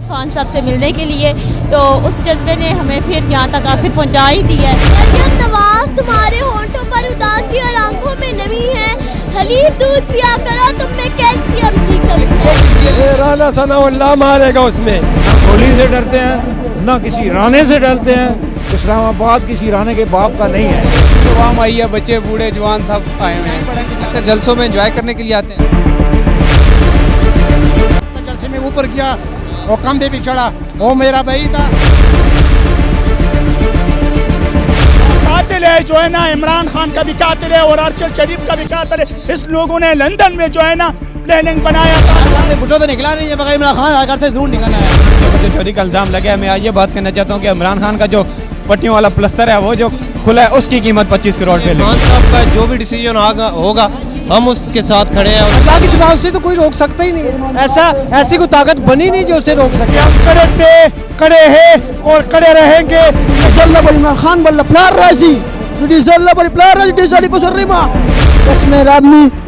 खान साहब से मिलने के लिए, तो उस जज्बे ने हमें फिर यहाँ तक आखिर पहुँचा ही दिया है। मरियम नवाज, तुम्हारे होंठों पर उदासी और आंखों में नमी है, हलीब दूध पिया करो, तुम में कैल्शियम की कमी है। राना सनाउल्लाह मारेगा उसमें। ना गोली से डरते हैं, ना किसी राणे से डरते हैं। इस्लामाबाद किसी राणे के बाप का नहीं है। आवाम आई है, बच्चे बूढ़े जवान सब आए हुए हैं। अच्छा, जलसों में एंजॉय करने के लिए आते हैं। जलसे में ऊपर गया और खंबे भी चढ़ा, वो मेरा भाई था। कातिल है जो है ना, इमरान खान का भी कातिल है और अरशद शरीफ का भी कातिल है। इस लोगों ने लंदन में जो है ना प्लानिंग बनाया था। भुट्टो तो निकला नहीं है, मगर इमरान खान घर से जरूर निकलना है। चोरी का इल्जाम लगा है। मैं ये बात कहना चाहता हूँ कि इमरान खान का जो पट्टियों वाला प्लस्तर है वो जो खुला है उसकी कीमत 25 करोड़ पे। खान साहब का जो भी डिसीजन होगा हम उसके साथ खड़े हैं। अल्लाह की जुबान से तो कोई रोक सकता ही नहीं। ऐसी कोई ताकत बनी नहीं जो उसे रोक सके। हम खड़े थे, खड़े हैं और खड़े रहेंगे। इमरान खान बल्ला प्लार राजी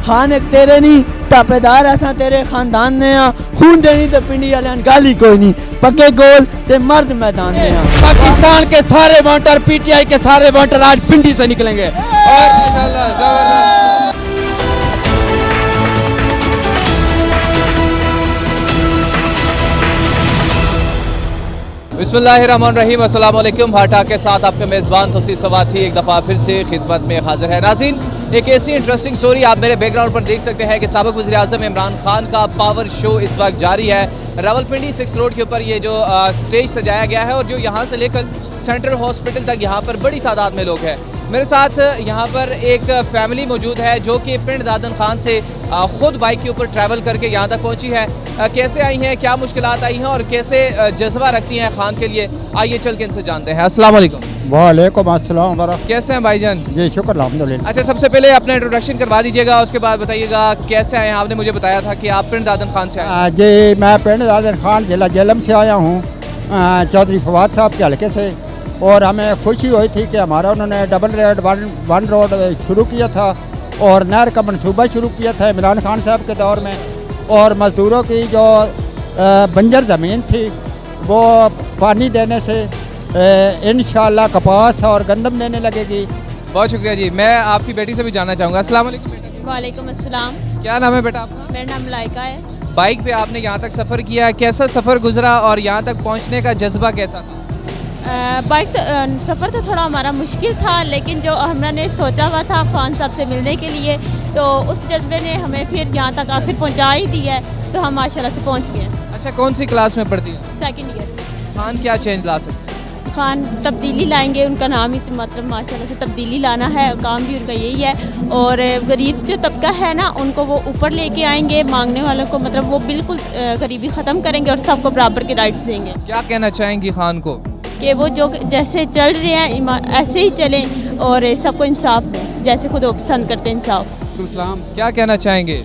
खान एक तेरे नहीं तापेदार ऐसा तेरे खानदान ने खून देनी तो पिंडी वाले गाली कोई नहीं, पक्के गोल ते मर्द मैदान ने। पाकिस्तान के सारे वोटर, पीटीआई के सारे वोटर आज पिंडी से निकलेंगे। बिस्मिल्लाहिर्रहमानिर्रहीम, अस्सलाम वालेकुम। भाटा के साथ आपके मेज़बान तौसीफ़ सवाती एक दफ़ा फिर से खिदमत में हाजिर है। नाज़रीन, एक ऐसी इंटरेस्टिंग स्टोरी आप मेरे बैकग्राउंड पर देख सकते हैं कि साबिक़ वज़ीर-ए-आज़म इमरान खान का पावर शो इस वक्त जारी है। रावलपिंडी 6 रोड के ऊपर ये जो स्टेज सजाया गया है और जो यहाँ से लेकर सेंट्रल हॉस्पिटल तक यहाँ पर बड़ी तादाद में लोग हैं। मेरे साथ यहाँ पर एक फैमिली मौजूद है जो कि पिंड दादन खान से ख़ुद बाइक के ऊपर ट्रैवल करके यहाँ तक पहुँची है। कैसे आई हैं, क्या मुश्किलात आई हैं और कैसे जज्बा रखती हैं खान के लिए, आइए चल के इनसे जानते हैं। अस्सलाम वालेकुम। वालेकुम अस्सलाम। कैसे हैं भाईजान? जी शुक्र अल्हम्दुलिल्लाह। अच्छा, सबसे पहले अपना इंट्रोडक्शन करवा दीजिएगा, उसके बाद बताइएगा कैसे आए हैं। आपने मुझे बताया था कि आप पिंड दादन खान से आए। जी मैं पिंड दादन खान जिला जेलम से आया हूँ, चौधरी फवाद साहब के हल्के से। और हमें खुशी हुई थी कि हमारा उन्होंने डबल रेड वन रोड शुरू किया था और नहर का मंसूबा शुरू किया था इमरान खान साहब के दौर में। और मज़दूरों की जो बंजर ज़मीन थी वो पानी देने से इंशाअल्लाह कपास और गंदम देने लगेगी। बहुत शुक्रिया जी। मैं आपकी बेटी से भी जानना चाहूँगा। अस्सलाम वालेकुम बेटा जी। वालेकुम अस्सलाम। क्या नाम है बेटा आपका? मेरा नाम मलाइका है। बाइक पे आपने यहाँ तक सफ़र किया, कैसा सफ़र गुजरा और यहाँ तक पहुँचने का जज्बा कैसा था? बाइक तो सफ़र तो थोड़ा हमारा मुश्किल था, लेकिन जो हमने सोचा हुआ था खान साहब से मिलने के लिए, तो उस जज्बे ने हमें फिर यहाँ तक आखिर पहुँचा ही दिया है, तो हम माशाल्लाह से पहुँच गए। अच्छा, कौन सी क्लास में पढ़ती है? 2nd year. खान क्या चेंज ला सकते हैं? खान तब्दीली लाएंगे, उनका नाम ही मतलब माशाल्लाह से तब्दीली लाना है, काम भी उनका यही है। और गरीब जो तबका है ना उनको वो ऊपर लेके आएंगे, मांगने वालों को मतलब वो बिल्कुल गरीबी ख़त्म करेंगे और सबको बराबर के राइट्स देंगे। क्या कहना चाहेंगी खान को? कि वो जो जैसे चल रहे हैं ऐसे ही चलें और सबको इंसाफ दें, जैसे खुद वो पसंद करते हैं इंसाफ। इस्लाम। क्या कहना चाहेंगे?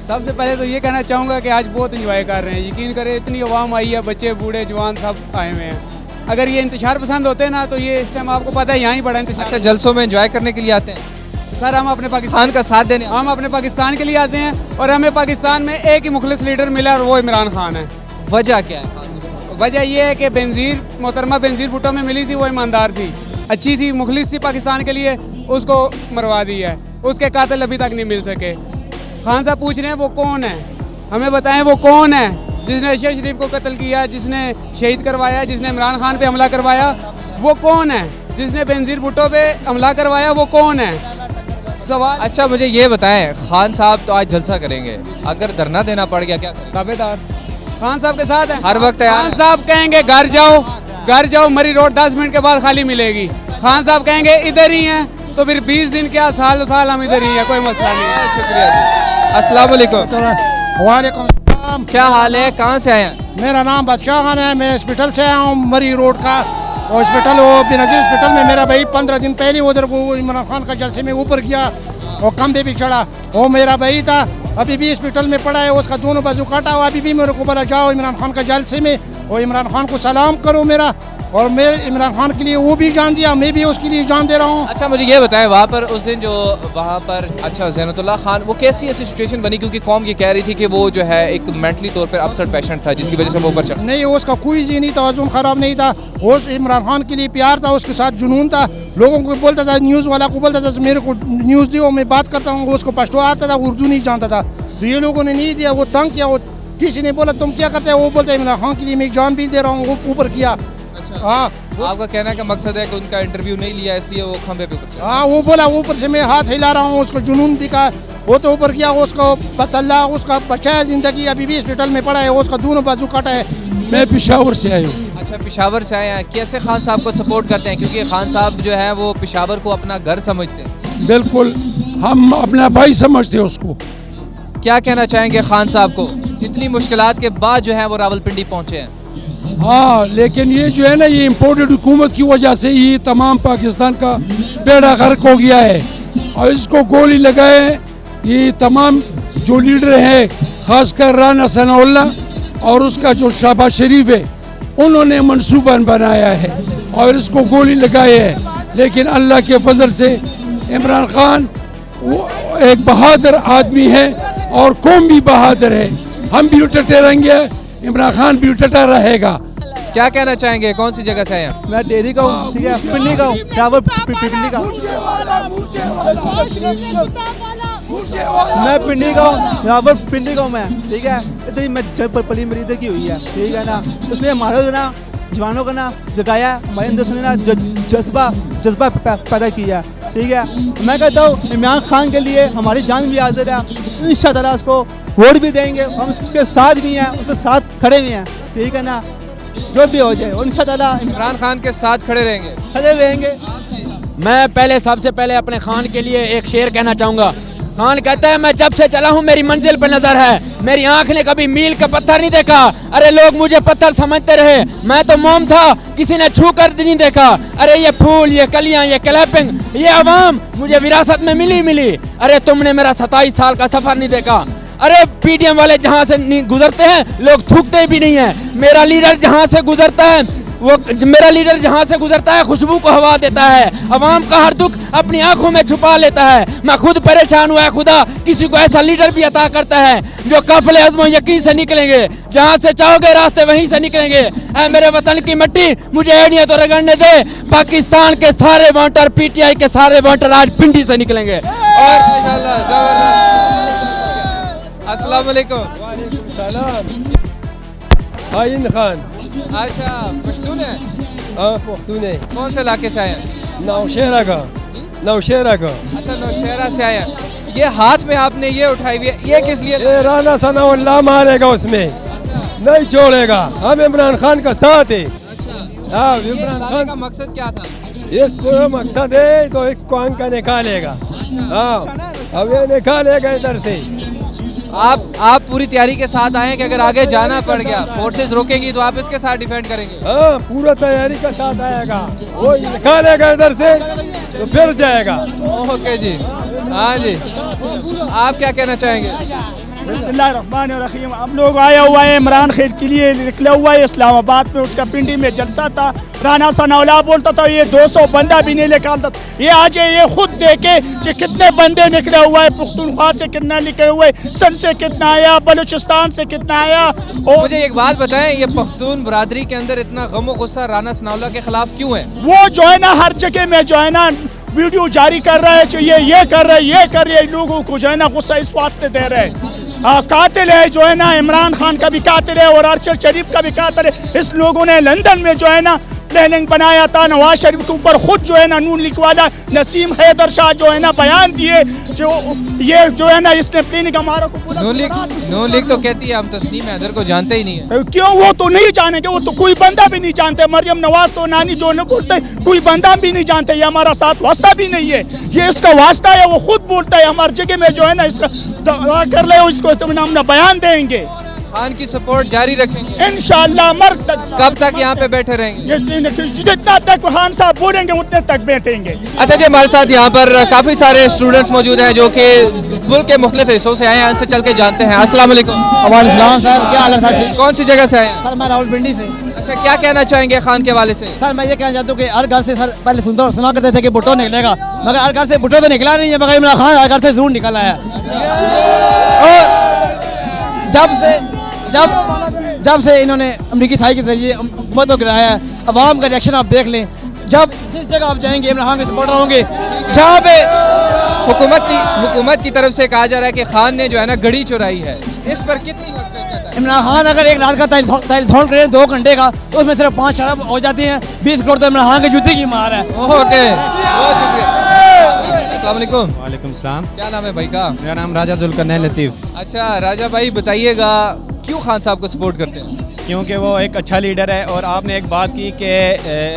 सबसे पहले तो ये कहना चाहूँगा कि आज बहुत इंजॉय कर रहे हैं। यकीन करें इतनी आवाम आई है, बच्चे बूढ़े जवान सब आए हुए हैं। अगर ये इंतशार पसंद होते ना तो ये इस टाइम आपको पता है यहाँ ही बड़ा इंतशार। अच्छा, जलसों में एंजॉय करने के लिए आते हैं? सर हम अपने पाकिस्तान का साथ देने, हम अपने पाकिस्तान के लिए आते हैं और हमें पाकिस्तान में एक ही मुखलिस लीडर मिला और वो इमरान खान है। वजह क्या है? वजह यह है कि बेनज़ीर मोहतरमा बेनज़ीर भुट्टो में मिली थी, वो ईमानदार थी, अच्छी थी, मुखलिस थी पाकिस्तान के लिए, उसको मरवा दी है। उसके कातिल अभी तक नहीं मिल सके। खान साहब पूछ रहे हैं वो कौन है, हमें बताएं वो कौन है जिसने अरशद शरीफ को कत्ल किया, जिसने शहीद करवाया, जिसने इमरान खान पे हमला करवाया, वो कौन है? जिसने बेनज़ीर भुट्टो पे हमला करवाया वो कौन है? सवाल। अच्छा, मुझे ये बताएं, खान साहब तो आज जलसा करेंगे, अगर धरना देना पड़ गया क्या करेंगे? ताबेदार खान साहब के साथ है हर वक्त। खान साहब कहेंगे घर जाओ, मरी रोड 10 मिनट के बाद खाली मिलेगी। खान साहब कहेंगे इधर ही हैं तो फिर 20 दिन क्या साल हम इधर ही हैं, कोई मसला नहीं है। शुक्रिया जी। अस्सलाम वालेकुम। वालेकुम सलाम। क्या हाल है, कहाँ से आए हैं? मेरा नाम बादशाह खान है, मैं हॉस्पिटल से आया हूँ, मरी रोड का हॉस्पिटल। वो बेनज़ीर हॉस्पिटल में मेरा भाई 15 दिन पहले उधर इमरान खान का जलसे में ऊपर गया और खंबे भी चढ़ा, वो मेरा भाई था, अभी भी हॉस्पिटल में पड़ा है, उसका दोनों बाजू काटा हुआ। अभी भी मेरे को बोला जाओ इमरान खान का जलसे में और इमरान खान को सलाम करो मेरा। और मैं इमरान खान के लिए वो भी जान दिया, मैं भी उसके लिए जान दे रहा हूँ। अच्छा मुझे ये बताएं, वहाँ पर उस दिन जो वहाँ पर अच्छा ज़ैनतुल्लाह खान, वो कैसी ऐसी सिचुएशन बनी, क्योंकि कौम ये कह रही थी कि वो जो है एक मेंटली तौर पर अपसेट पेशेंट था जिसकी वजह से वो ऊपर चढ़ा? नहीं, उसका कोई जी नहीं, तवज़ुन ख़राब नहीं था, वो इमरान खान के लिए प्यार था, उसके साथ जुनून था, लोगों को बोलता था, न्यूज़ वाला को बोलता था मेरे को न्यूज़ दियो, मैं बात करता हूँ, उसको पश्तो आता था, उर्दू नहीं जानता था, तो ये लोगों ने नहीं दिया, वो तंग किया, वो किसी ने बोला तुम क्या करते हो, वो बोलता है इमरान खान के लिए मैं जान भी दे रहा हूँ, वो ऊपर किया। अच्छा हाँ, आपका कहना का मकसद है कि उनका इंटरव्यू नहीं लिया इसलिए वो खंबे पे ऊपर चढ़ा? हाँ, वो बोला ऊपर से मैं हाथ हिला रहा हूँ, उसको जुनून दिखा, वो तो ऊपर किया, उसको बस अल्लाह उसका बचा है ज़िंदगी, अभी भी हॉस्पिटल में पड़ा है, उसका दोनों बाजू काटा है। मैं पेशावर से आया हूँ। अच्छा पेशावर से आए हैं, कैसे खान साहब को सपोर्ट करते हैं, क्योंकि खान साहब जो है वो पेशावर को अपना घर समझते हैं? बिल्कुल, हम अपना भाई समझते हैं उसको। क्या कहना चाहेंगे खान साहब को, इतनी मुश्किलात के बाद जो है वो रावलपिंडी पहुँचे हैं? हाँ, लेकिन ये जो है ना, ये इम्पोर्टेड हुकूमत की वजह से ये तमाम पाकिस्तान का बेड़ा गर्क हो गया है, और इसको गोली लगाए ये तमाम जो लीडर है, खासकर राना सनाउल्लाह और उसका जो शहबाज शरीफ है, उन्होंने मंसूबा बनाया है और इसको गोली लगाए है। लेकिन अल्लाह के फजल से इमरान खान वो एक बहादुर आदमी है और कौम भी बहादुर है, हम भी डटे रहेंगे, इमरान खान भी डटा रहेगा। क्या कहना चाहेंगे, कौन सी जगह से आए हैं? मैं डेरी का हूँ, ठीक है, पिंडी का हूँ, पिंडी का, मैं पिंडी का हूँ, रावल पिंडी का हूँ मैं, ठीक है। इधर ही मैं पली मेरी इधर की हुई है, ठीक है ना। उसने हमारे जो ना जवानों का ना जगाया, हमारे अंदर से ना जज्बा पैदा किया, ठीक है। मैं कहता हूँ इमरान खान के लिए हमारी जान भी हाजिर है, इंशाअल्लाह उसको वोट भी देंगे, हम उसके साथ भी हैं, उसके साथ खड़े भी हैं, ठीक है ना। जो भी हो जाए इंशाअल्लाह इमरान खान के साथ खड़े रहेंगे। मैं पहले सबसे पहले अपने खान के लिए एक शेर कहना चाहूँगा। खान कहता है मैं जब से चला हूँ मेरी मंजिल पर नजर है, मेरी आंख ने कभी मील का पत्थर नहीं देखा, अरे लोग मुझे पत्थर समझते रहे, मैं तो मोम था किसी ने छू कर नहीं देखा, अरे ये फूल ये कलियां ये क्लैपिंग ये आवाम मुझे विरासत में मिली, अरे तुमने मेरा 27 साल का सफर नहीं देखा, अरे पीडीएम वाले जहाँ से गुजरते हैं लोग थूकते भी नहीं है, मेरा लीडर जहाँ से गुजरता है खुशबू को हवा देता है, अवाम का हर दुख अपनी आंखों में छुपा लेता है, मैं खुद परेशान हुआ है, खुदा किसी को ऐसा लीडर भी अता करता है जो काफिले अज़्म यकीन से निकलेंगे, जहाँ से चाहोगे रास्ते वहीं से निकलेंगे। ऐ मेरे वतन की मिट्टी मुझे एड़ियां तो रगड़ने दे, पाकिस्तान के सारे वोटर पीटीआई के सारे वोटर आज पिंडी से निकलेंगे। और अस्सलाम वालेकुम। आइन खान। अच्छा पश्तून है? हाँ पख्तून है। कौन से इलाके से आए हैं? नौशहरा का। नौशहरा का। अच्छा नौशहरा से आए हैं। ये हाथ में आपने ये उठाई हुई है, ये किस लिए? ये राना सनाउल्लाह मारेगा उसमें, नहीं छोड़ेगा, हम इमरान खान का साथ है। हाँ इमरान खान का मकसद क्या था? ये पूरा मकसद है तो इसको अंका निकालेगा। हाँ अब ये निकालेगा इधर से। आप पूरी तैयारी के साथ आए हैं कि अगर आगे जाना पड़ गया फोर्सेस रोकेंगी तो आप इसके साथ डिफेंड करेंगे? हाँ पूरा तैयारी के साथ आएगा, वो निकालेगा इधर से तो फिर जाएगा। ओके जी, हाँ जी, आप क्या कहना चाहेंगे? बिस्मिल्लाहिर्रहमानिर्रहीम। हम लोग आया हुआ है इमरान खान के लिए, निकला हुआ है इस्लामाबाद में, उसका पिंडी में जलसा था। राना सनाउल्लाह बोलता था ये 200 बंदा भी नहीं निकालता, ये आज ये खुद देखे कि कितने बंदे निकले हुए हैं, पुख्तूनख्वा से कितना निकले हुए, सन से कितना आया, बलूचिस्तान से कितना आया। और मुझे एक बात बताएं, ये पख्तून बरादरी के अंदर इतना गम गुस्सा राना सनाउल्लाह के खिलाफ क्यों है? वो जो है ना हर जगह में जो है ना वीडियो जारी कर रहे हैं, ये कर रहे हैं, लोगों को जो है ना गुस्सा इस वास्ते दे रहे हैं। कातिल है जो है ना, इमरान खान का भी कातिल है और अरशद शरीफ का भी कातिल है। इस लोगों ने लंदन में जो है ना प्लानिंग बनाया था, नवाज शरीफ के ऊपर खुद जो है ना नून लीग वाला नसीम हैदर शाह जो है ना बयान दिए, जो ये जो है ना इसने प्लानिंग हमारा को पूरा। नून लीग तो कहती है हम तस्नीम हैदर को जानते ही नहीं है। क्यों? वो तो नहीं जानेंगे, वो तो कोई बंदा भी नहीं जानते। मरियम नवाज तो नानी जो न बोलते कोई बंदा भी नहीं जानते, ये हमारा साथ वास्ता भी नहीं है, ये इसका वास्ता है, वो खुद बोलता है हमारी जगह में जो है ना इसका कर ले, इसको हम बयान देंगे। खान की सपोर्ट जारी रखेंगे इंशाल्लाह मर्द तक। कब तक यहाँ पे बैठे रहेंगे? जितना तक खान साहब बोलेंगे उतने तक बैठेंगे। अच्छा जी, हमारे साथ यहाँ पर काफ़ी सारे स्टूडेंट्स मौजूद हैं जो कि मुल्क के मुख्तलिफ हिस्सों से आए हैं, उनसे चल के जानते हैं। अस्सलाम वालेकुम। वालेकुम सर, क्या हाल है सर? कौन सी जगह से आए हैं? सर मैं रावलपिंडी से। अच्छा, क्या कहना चाहेंगे खान के हवाले से? सर मैं ये कहना चाहता हूँ कि हर घर से सर पहले सुना करते थे कि भुट्टो निकलेगा, मगर हर घर से भुट्टो तो निकला नहीं है, मगर इमरान खान हर घर से जरूर निकला है। और जब से इन्होंने अमरीकी थाई के जरिए हुकूमत को गिराया है, अवाम का रिएक्शन आप देख लें। जब जिस जगह आप जाएंगे इमरान खान के सपोर्टर होंगे, जहाँ पे हुकूमत की तरफ से कहा जा रहा है कि खान ने जो है ना गड़ी चुराई है, इस पर कितनी हद तक कहता है? इमरान खान अगर एक रात का टेलीथॉन करें 2 घंटे का, तो उसमें सिर्फ 5 शराब हो जाती हैं, 20 करोड़ तो इमरान खान की जूती की मार है। ओके, अस्सलाम वालेकुम। वालेकुम सलाम। क्या नाम है भाई का? मेरा नाम राजा जुल्करनैन लतीफ़। अच्छा राजा भाई, बताइएगा क्यों खान साहब को सपोर्ट करते हैं? क्योंकि वो एक अच्छा लीडर है, और आपने एक बात की कि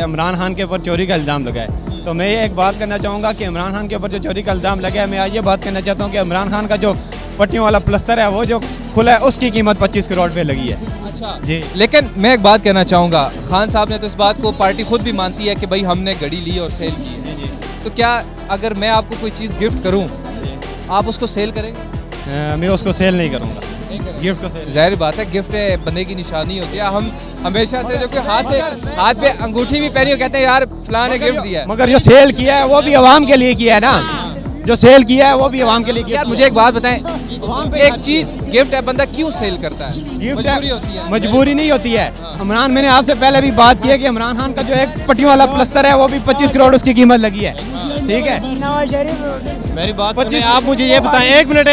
इमरान खान के ऊपर चोरी का इल्ज़ाम लगा है, तो मैं ये एक बात करना चाहूँगा कि इमरान खान के ऊपर जो चोरी का इल्ज़ाम लगा है, मैं आज ये बात करना चाहता हूँ कि इमरान खान का जो पट्टियों वाला प्लस्तर है वो जो खुला है, उसकी कीमत 25 करोड़ पे लगी है। अच्छा जी, लेकिन मैं एक बात कहना चाहूँगा, खान साहब ने तो इस बात को पार्टी खुद भी मानती है कि भाई हमने गड़ी ली और सेल की। तो क्या अगर मैं आपको कोई चीज़ गिफ्ट करूँ, आप उसको सेल करेंगे? मैं उसको सेल नहीं करूँगा, गिफ्ट को सेल। जाहिर बात है, गिफ्ट है बंदे की निशानी होती है। हम हमेशा से जो कि हाथ पे अंगूठी भी पहनी हो, कहते हैं यार फलां ने गिफ्ट दिया है। मगर जो सेल किया है वो भी आवाम के लिए किया है ना, जो सेल किया है वो भी आवाम के लिए किया। यार मुझे एक बात बताएं, एक चीज़ गिफ्ट है, बंदा क्यों सेल करता है? मजबूरी होती है। मजबूरी नहीं होती है इमरान, मैंने आपसे पहले भी बात की है कि इमरान खान का जो एक पट्टियों वाला प्लस्तर है वो भी 25 करोड़ उसकी कीमत लगी है। ठीक है, मेरी बात सुनिए, आप मुझे ये बताएं, एक मिनट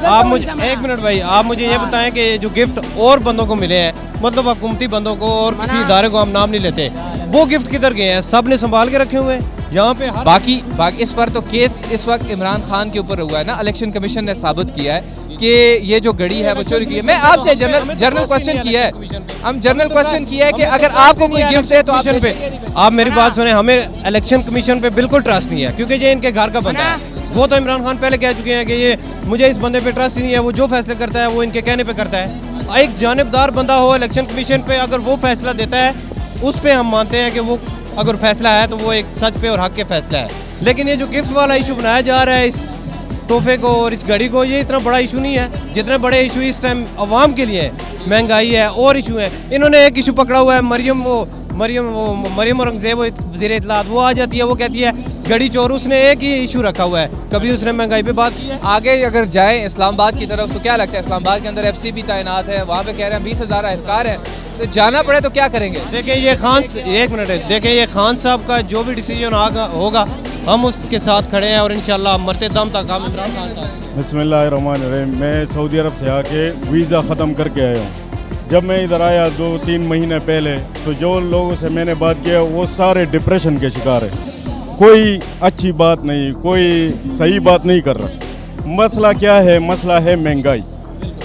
आप मुझे, एक मिनट भाई, आप मुझे ये बताएं कि जो गिफ्ट और बंदों को मिले हैं, मतलब हुकूमती बंदों को और किसी इदारे को हम नाम नहीं लेते, वो गिफ्ट किधर गए हैं? सब ने संभाल के रखे हुए हैं यहाँ पे। बाकी इस पर तो केस इस वक्त इमरान खान के ऊपर हुआ है ना। इलेक्शन कमीशन ने साबित किया है कि ये जो गड़ी है वो चोरी की है। मैं आपसे जनरल क्वेश्चन किया है, हम जनरल क्वेश्चन किया है कि अगर आपको कोई गिफ्ट है तो आप मेरी बात सुने, हमें इलेक्शन कमीशन पे बिल्कुल ट्रस्ट नहीं है, क्योंकि ये इनके घर का बंदा है। वो तो इमरान खान पहले कह चुके हैं कि ये मुझे इस बंदे पे ट्रस्ट ही नहीं है, वो जो फैसले करता है वो इनके कहने पे करता है। एक जानिबदार बंदा हो इलेक्शन कमीशन पे, अगर वो फैसला देता है उस पे हम मानते हैं कि वो अगर फैसला है तो वो एक सच पे और हक के फैसला है। लेकिन ये जो गिफ्ट वाला इशू बनाया जा रहा है इस तोहफे को और इस घड़ी को, ये इतना बड़ा इशू नहीं है जितने बड़े इशू इस टाइम आवाम के लिए महंगाई है और इशू है। इन्होंने एक इशू पकड़ा हुआ है, मरियम औरंगजेब वज़ीर इत्तलात, वो आ जाती है, वो कहती है घड़ी चोर। उसने एक ही इशू रखा हुआ है, कभी उसने महंगाई पे बात की है? आगे अगर जाए इस्लामाबाद की तरफ तो क्या लगता है? इस्लामाबाद के अंदर FCB तैनात है, वहाँ पे कह रहे हैं 20,000 एहलकार हैं, तो जाना पड़े तो क्या करेंगे? देखें ये एक मिनट है, देखें ये खान साहब का जो भी डिसीजन होगा हम उसके साथ खड़े हैं और इंशाल्लाह मरते दम तक हम इमरान खान साहब। बिस्मिल्लाहिर्रहमानिर्रहीम। मैं सऊदी अरब से आके वीज़ा ख़त्म करके आया हूँ। जब मैं इधर आया 2-3 महीने पहले, तो जो लोगों से मैंने बात किया वो सारे डिप्रेशन के शिकार है। कोई अच्छी बात नहीं, कोई सही बात नहीं कर रहा। मसला क्या है? मसला है महंगाई।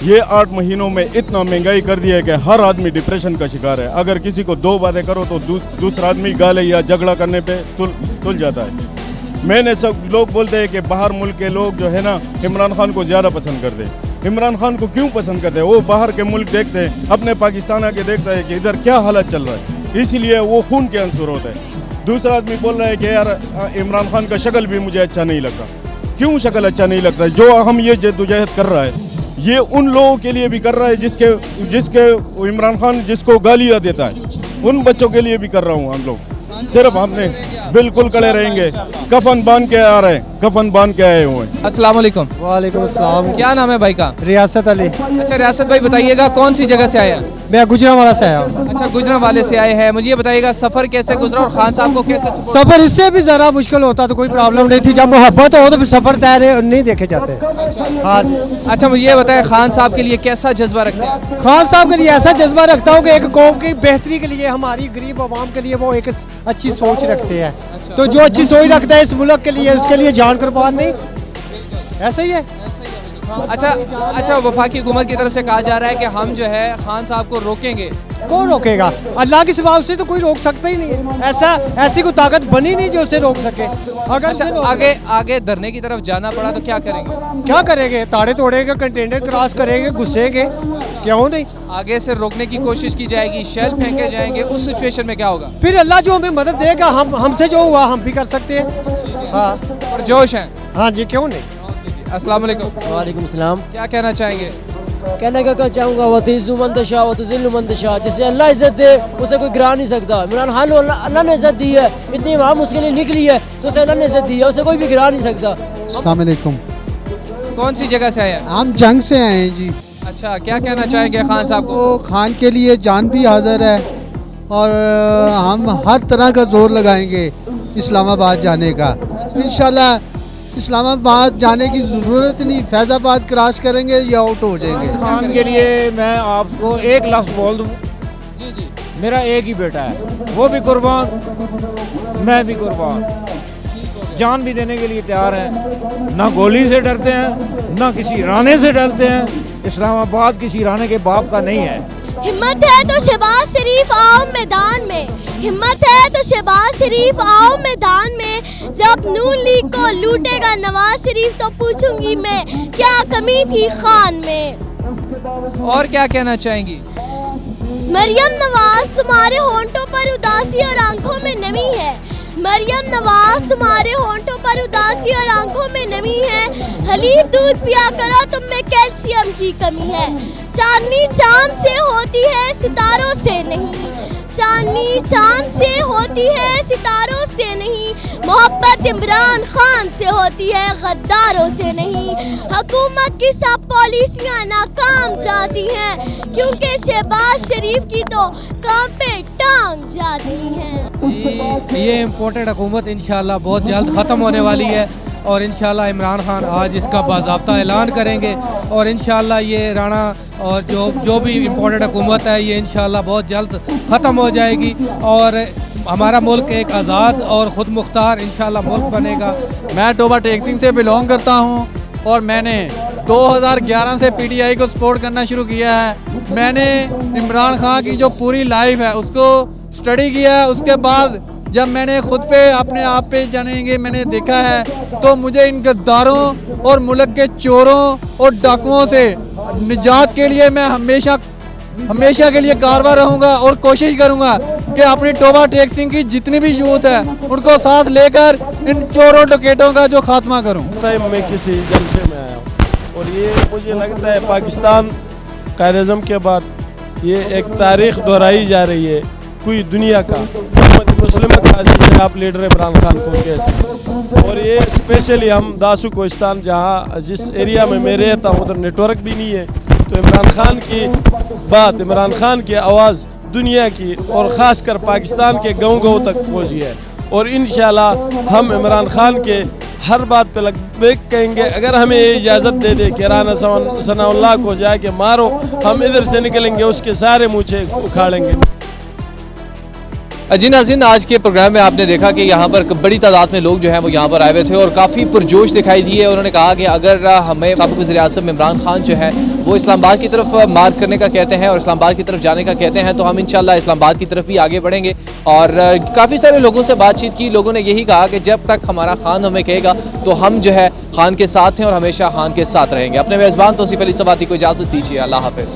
ये 8 महीनों में इतना महंगाई कर दिया है कि हर आदमी डिप्रेशन का शिकार है। अगर किसी को 2 बातें करो तो दूसरा आदमी गाले या झगड़ा करने पे तुल जाता है। मैंने सब लोग बोलते हैं कि बाहर मुल्क के लोग जो है ना इमरान खान को ज़्यादा पसंद करते हैं। इमरान खान को क्यों पसंद करते हैं? वो बाहर के मुल्क देखते हैं, अपने पाकिस्तान आके देखता है कि इधर क्या हालत चल रहा है, इसलिए वो खून के आंसू होता है। दूसरा आदमी बोल रहा है कि यार इमरान खान का शक्ल भी मुझे अच्छा नहीं लगता। क्यों शक्ल अच्छा नहीं लगता? जो हम ये जद्दोजहद कर रहा है, ये उन लोगों के लिए भी कर रहा है जिसके इमरान खान जिसको गालियाँ देता है, उन बच्चों के लिए भी कर रहा हूँ। हम लोग सिर्फ हमने बिल्कुल खड़े रहेंगे, कफन बांध के आ रहे हैं, कफन बांध के आए हुए हैं। अस्सलाम वालेकुम। वालेकुम अस्सलाम। क्या नाम है भाई का? रियासत अली। अच्छा रियासत भाई, बताइएगा कौन सी जगह से आए हैं? मैं गुजरांवाला से आया हूँ। अच्छा गुजरांवाले से आए हैं, मुझे ये बताइएगा सफर कैसे गुजरा और खान साहब को कैसे? सफर इससे भी ज़रा मुश्किल होता तो कोई प्रॉब्लम नहीं थी। जब मोहब्बत हो तो फिर सफर तय नहीं देखे जाते। हाँ। अच्छा मुझे ये बताएं, खान साहब के लिए कैसा जज्बा रखते हैं? खान साहब के लिए ऐसा जज्बा रखता हूँ कि एक कौम की बेहतरी के लिए, हमारी गरीब आवाम के लिए वो एक अच्छी सोच रखते हैं। तो जो अच्छी सोच रखता है इस मुल्क के लिए, उसके लिए जान कुर्बान नहीं, ऐसा ही है। अच्छा वफाकी हुकूमत की तरफ से कहा जा रहा है कि हम जो है खान साहब को रोकेंगे कौन रोकेगा? अल्लाह के सिवा से तो कोई रोक सकता ही नहीं है। ऐसी कोई ताकत बनी नहीं जो उसे रोक सके। अगर आगे धरने की तरफ जाना पड़ा तो क्या करेंगे? क्या करेंगे? ताड़े तोड़ेंगे, कंटेनर क्रॉस करेंगे, घुसेंगे, क्यों नहीं? आगे से रोकने की कोशिश की जाएगी, शेल फेंके जाएंगे, उस सिचुएशन में क्या होगा? फिर अल्लाह जो हमें मदद देगा, हमसे जो हुआ हम भी कर सकते हैं। हाँ, और जोश है। हाँ जी, क्यों नहीं। अस्सलाम वालेकुम। वालेकुम सलाम। क्या कहना चाहेंगे? कहने का चाहूँगा वतीज़ु मंतशा वतुज़िल्लु मंतशा, जिसे अल्लाह इज्जत दे उसे कोई गिरा नहीं सकता। इमरान खान को अल्लाह ने इज्जत दी है, इतनी आवाम उसके लिए निकली है तो उसे अल्लाह ने इज्जत दी है, उसे कोई भी गिरा नहीं सकता। अस्सलाम वालेकुम। कौन सी जगह से आए हैं? हम जंग से आए हैं जी। अच्छा, क्या कहना चाहेंगे खान साहब को? तो खान के लिए जान भी हाजिर है और हम हर तरह का जोर लगाएंगे इस्लामाबाद जाने का। इंशाल्लाह इस्लामाबाद जाने की ज़रूरत नहीं, फैज़ाबाद क्रॉस करेंगे या आउट हो जाएंगे। खान के लिए मैं आपको एक लफ्ज़ बोल दूँ, जी जी, मेरा एक ही बेटा है, वो भी कुर्बान, मैं भी कुर्बान, जान भी देने के लिए तैयार हैं। ना गोली से डरते हैं, ना किसी राने से डरते हैं। इस्लामाबाद किसी राने के बाप का नहीं है। हिम्मत है तो शहबाज शरीफ आओ मैदान में, हिम्मत है तो शहबाज शरीफ आओ मैदान में। जब नून लीग को लूटेगा नवाज शरीफ तो पूछूंगी मैं क्या कमी थी खान में। और क्या कहना चाहेंगी? मरियम नवाज तुम्हारे होंठों पर उदासी और आंखों में नमी है, मरियम नवाज तुम्हारे होंठों पर उदासी और आंखों में नमी है। हलीब दूध पिया करो, तुम में कैल्शियम की कमी है। चांदनी चांद से होती है सितारों से नहीं, चांदनी चांद से होती है सितारों से नहीं। मोहब्बत इमरान खान से होती है गद्दारों से नहीं। हुकूमत की सब पॉलिसियाँ नाकाम जाती हैं क्योंकि शहबाज शरीफ की तो काम पे टांग जाती हैं। ये इम्पोर्टेड हुकूमत इंशाल्लाह बहुत जल्द ख़त्म होने वाली है और इंशाल्लाह इमरान खान आज इसका बाज़ाब्ता ऐलान करेंगे और इंशाल्लाह ये राणा और जो भी इम्पोर्टेड हुकूमत है ये इंशाल्लाह बहुत जल्द ख़त्म हो जाएगी और हमारा मुल्क एक आज़ाद और ख़ुद मुख्तार इंशाल्लाह मुल्क बनेगा। मैं टोबा टेक्सिंग से बिलोंग करता हूँ और मैंने 2011 से पीटीआई को सपोर्ट करना शुरू किया है। मैंने इमरान खान की जो पूरी लाइफ है उसको स्टडी किया है। उसके बाद जब मैंने खुद पे अपने आप पे जानेंगे मैंने देखा है तो मुझे इन गद्दारों और मुल्क के चोरों और डाकुओं से निजात के लिए मैं हमेशा के लिए कारगर रहूँगा और कोशिश करूँगा कि अपनी टोबा टेक्सिंग की जितनी भी यूथ है उनको साथ लेकर इन चोरों डकैतों का जो खात्मा करूँ। टाइम में किसी जलसे में आया हूँ और ये मुझे लगता है पाकिस्तान कायद-ए-आज़म के बाद ये एक तारीख दोहराई जा रही है पूरी दुनिया का। मुस्लिम का जिसे आप लीडर इमरान खान को कह सकते और ये स्पेशली हम दासू कोहिस्तान जहाँ जिस एरिया में मैं रहता हूँ उधर नेटवर्क भी नहीं है तो इमरान खान की बात, इमरान खान की आवाज़ दुनिया की और ख़ासकर पाकिस्तान के गाँव तक पहुँची है और इंशाल्लाह हम इमरान खान के हर बात पे लगभग कहेंगे अगर हमें ये इजाज़त दे दे कि राना सनाउल्लाह को जाके मारो, हम इधर से निकलेंगे उसके सारे मूछे उखाड़ेंगे। जी नाज़रीन, आज के प्रोग्राम में आपने देखा कि यहाँ पर बड़ी तादाद में लोग जो हैं वो यहाँ पर आए हुए थे और काफ़ी पुरजोश दिखाई दिए। उन्होंने कहा कि अगर हमें साबिक़ वज़ीर-ए-आज़म इमरान खान जो है वो इस्लामाबाद की तरफ मार्च करने का कहते हैं और इस्लामाबाद की तरफ जाने का कहते हैं तो हम इंशाल्लाह इस्लामाबाद की तरफ भी आगे बढ़ेंगे। और काफ़ी सारे लोगों से बातचीत की, लोगों ने यही कहा कि जब तक हमारा खान हमें कहेगा तो हम जो है खान के साथ हैं और हमेशा खान के साथ रहेंगे। अपने मेज़बान तौसीफ़ अली सवाती को इजाज़त दीजिए। अल्लाह हाफ़िज़।